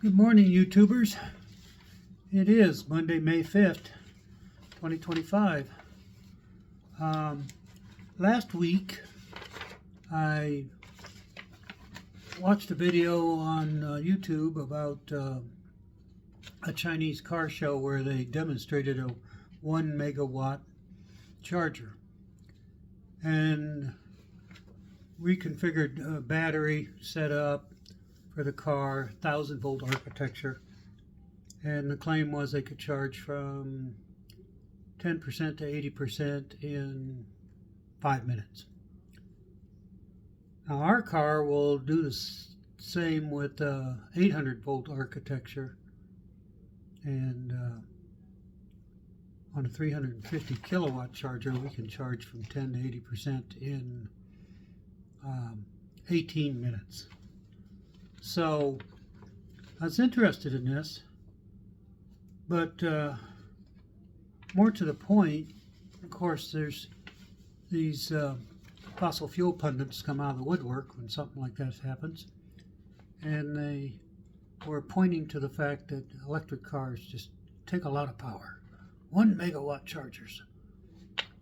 Good morning, YouTubers. It is Monday, May 5th, 2025. Last week, I watched a video on YouTube about a Chinese car show where they demonstrated a 1 megawatt charger and reconfigured a battery setup for the car, 1,000-volt architecture, and the claim was they could charge from 10% to 80% in 5 minutes. Now our car will do the same with 800-volt architecture, and on a 350 kilowatt charger we can charge from 10 to 80% in 18 minutes. So I was interested in this, but more to the point, of course, there's these fossil fuel pundits come out of the woodwork when something like that happens, and they were pointing to the fact that electric cars just take a lot of power. 1 megawatt chargers.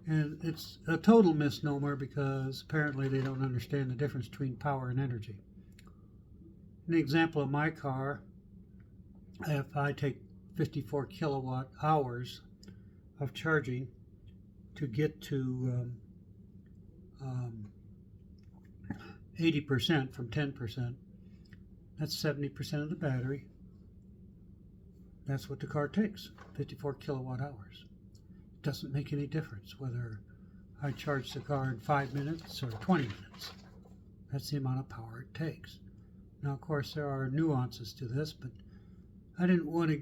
And it's a total misnomer because apparently they don't understand the difference between power and energy. An example of my car, if I take 54 kilowatt hours of charging to get to 80% from 10%, that's 70% of the battery. That's what the car takes, 54 kilowatt hours. It doesn't make any difference whether I charge the car in 5 minutes or 20 minutes. That's the amount of power it takes. Now, of course, there are nuances to this, but I didn't want to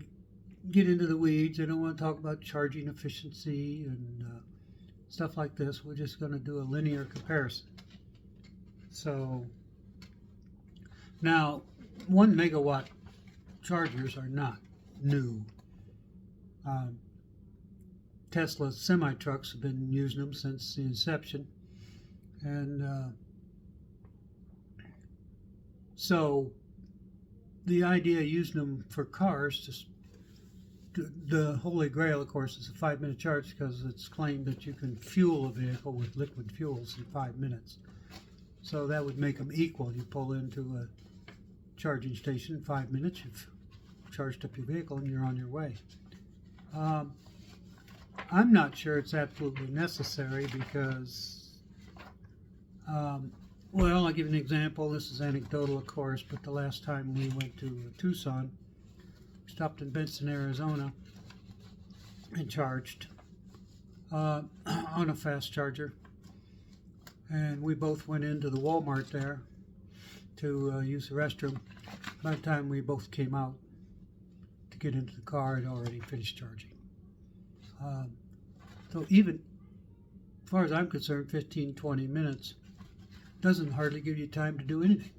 get into the weeds. I don't want to talk about charging efficiency and stuff like this. We're just going to do a linear comparison. So, now, 1 megawatt chargers are not new. Tesla semi-trucks have been using them since the inception, and so the idea of using them for cars, just the holy grail, of course, is a 5-minute charge because it's claimed that you can fuel a vehicle with liquid fuels in 5 minutes. So that would make them equal. You pull into a charging station in 5 minutes, you've charged up your vehicle and you're on your way. I'm not sure it's absolutely necessary because well, I'll give you an example. This is anecdotal, of course, but the last time we went to Tucson, we stopped in Benson, Arizona, and charged on a fast charger. And we both went into the Walmart there to use the restroom. By the time we both came out to get into the car, it had already finished charging. So even, as far as I'm concerned, 15-20 minutes doesn't hardly give you time to do anything.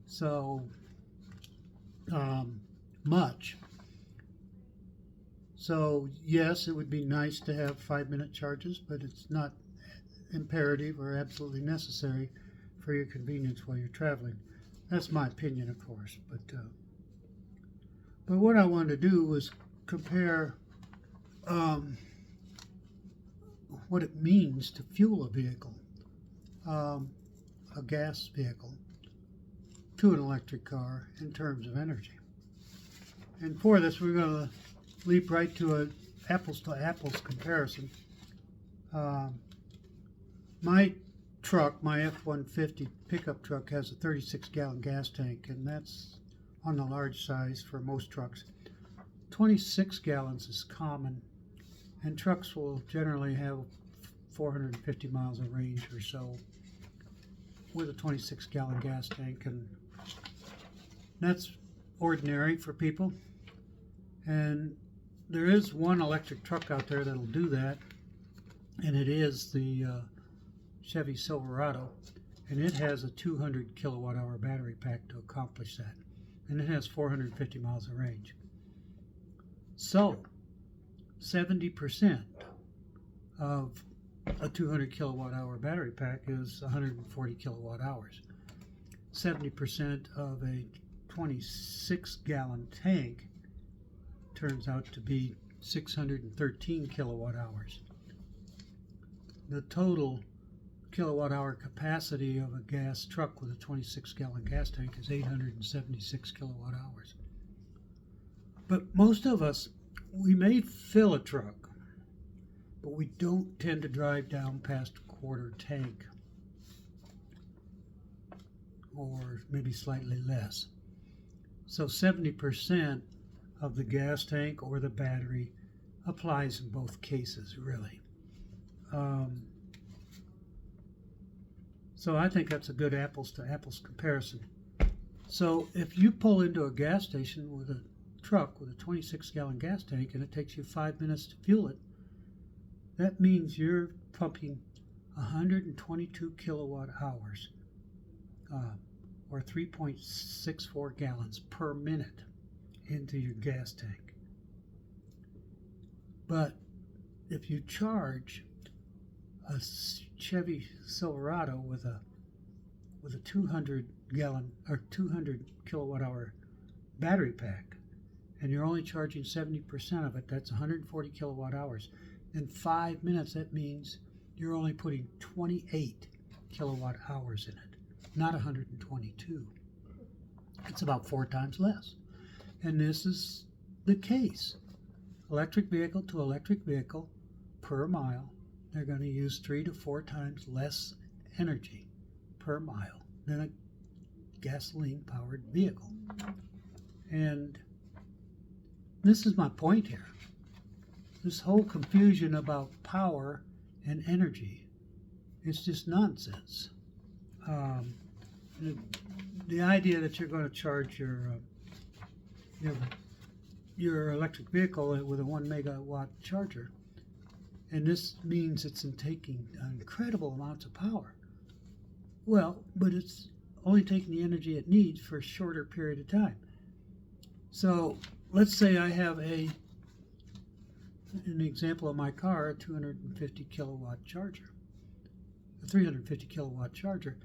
So much. So yes, it would be nice to have 5-minute charges, but it's not imperative or absolutely necessary for your convenience while you're traveling. That's my opinion, of course. But what I wanted to do was compare what it means to fuel a vehicle, a gas vehicle, to an electric car in terms of energy. And for this, we're going to leap right to an apples-to-apples comparison. My truck, my F-150 pickup truck, has a 36-gallon gas tank, and that's on the large size for most trucks. 26 gallons is common, and trucks will generally have 450 miles of range or so with a 26-gallon gas tank, and that's ordinary for people. And there is one electric truck out there that'll do that, and it is the Chevy Silverado, and it has a 200 kilowatt hour battery pack to accomplish that, and it has 450 miles of range. So 70% of a 200 kilowatt hour battery pack is 140 kilowatt hours. 70% of a 26-gallon tank turns out to be 613 kilowatt hours. The total kilowatt hour capacity of a gas truck with a 26-gallon gas tank is 876 kilowatt hours. But most of us, we may fill a truck, but we don't tend to drive down past a quarter tank, or maybe slightly less. So 70% of the gas tank or the battery applies in both cases, really. So I think that's a good apples to apples comparison. So if you pull into a gas station with a truck with a 26-gallon gas tank and it takes you 5 minutes to fuel it, that means you're pumping 122 kilowatt hours, or 3.64 gallons per minute into your gas tank. But if you charge a Chevy Silverado with a 200-gallon or 200 kilowatt hour battery pack, and you're only charging 70% of it, that's 140 kilowatt hours. In 5 minutes, that means you're only putting 28 kilowatt hours in it, not 122. It's about 4 times less. And this is the case. Electric vehicle to electric vehicle per mile, they're going to use 3 to 4 times less energy per mile than a gasoline-powered vehicle. And this is my point here. This whole confusion about power and energy is just nonsense. The idea that you're going to charge your electric vehicle with a 1 megawatt charger, and this means it's taking incredible amounts of power. Well, but it's only taking the energy it needs for a shorter period of time. So let's say I have an example of my car, a 250 kilowatt charger, a 350 kilowatt charger,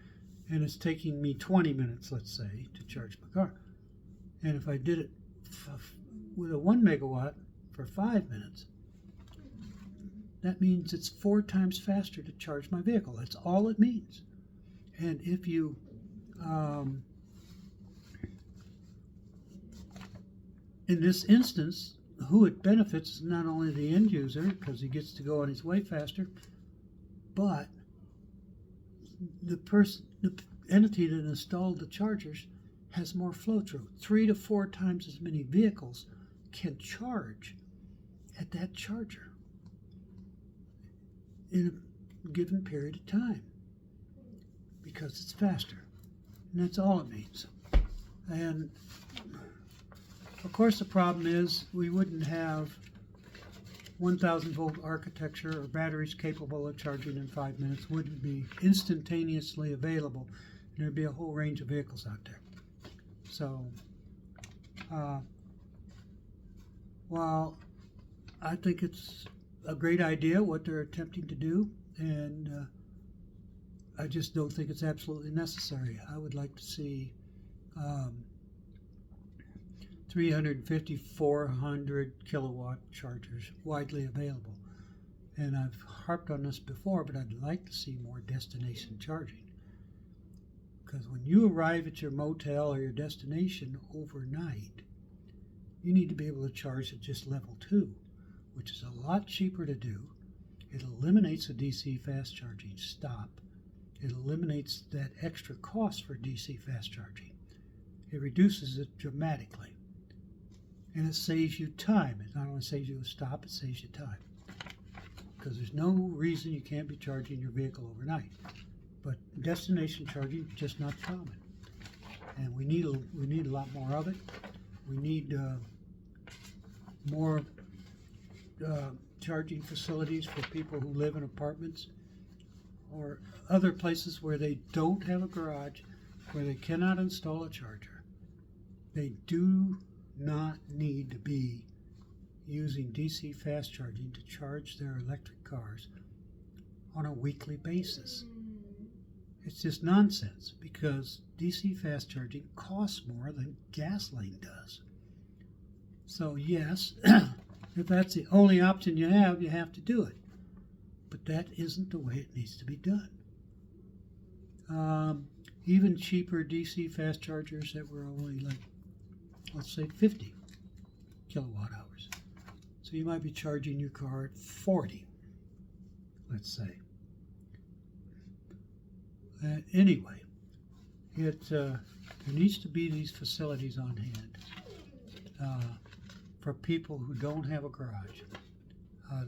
and it's taking me 20 minutes, let's say, to charge my car. And if I did it with a 1 megawatt for 5 minutes, that means it's 4 times faster to charge my vehicle. That's all it means. And if you in this instance, who it benefits is not only the end user, because he gets to go on his way faster, but the entity that installed the chargers has more flow through. 3 to 4 times as many vehicles can charge at that charger in a given period of time because it's faster. And that's all it means. And of course, the problem is we wouldn't have 1,000 volt architecture or batteries capable of charging in 5 minutes wouldn't be instantaneously available. There'd be a whole range of vehicles out there. So, while I think it's a great idea what they're attempting to do, and I just don't think it's absolutely necessary. I would like to see 350, 400 kilowatt chargers widely available. And I've harped on this before, but I'd like to see more destination charging. Because when you arrive at your motel or your destination overnight, you need to be able to charge at just level 2, which is a lot cheaper to do. It eliminates the DC fast charging stop. It eliminates that extra cost for DC fast charging. It reduces it dramatically. And it saves you time. It not only saves you a stop, it saves you time. Because there's no reason you can't be charging your vehicle overnight. But destination charging is just not common. And we need a lot more of it. We need more charging facilities for people who live in apartments or other places where they don't have a garage, where they cannot install a charger. They do not need to be using DC fast charging to charge their electric cars on a weekly basis. It's just nonsense, because DC fast charging costs more than gasoline does. So yes, if that's the only option you have to do it. But that isn't the way it needs to be done. Even cheaper DC fast chargers that were only like, let's say 50 kilowatt hours. So you might be charging your car at 40, let's say. Anyway, there needs to be these facilities on hand for people who don't have a garage.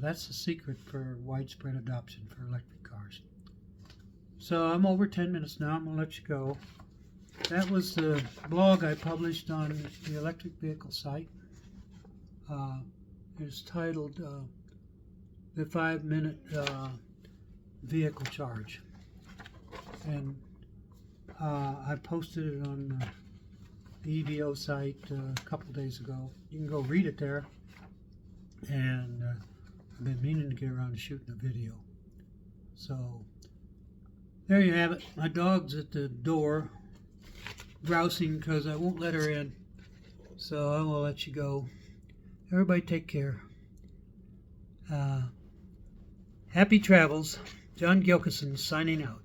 That's the secret for widespread adoption for electric cars. So I'm over 10 minutes now. I'm going to let you go. That was the blog I published on the electric vehicle site. It's titled The 5-Minute Vehicle Charge. And I posted it on the EVO site a couple days ago. You can go read it there. And I've been meaning to get around to shooting a video. So there you have it. My dog's at the door grousing because I won't let her in. So I will let you go. Everybody take care. Happy travels. John Gilkison signing out.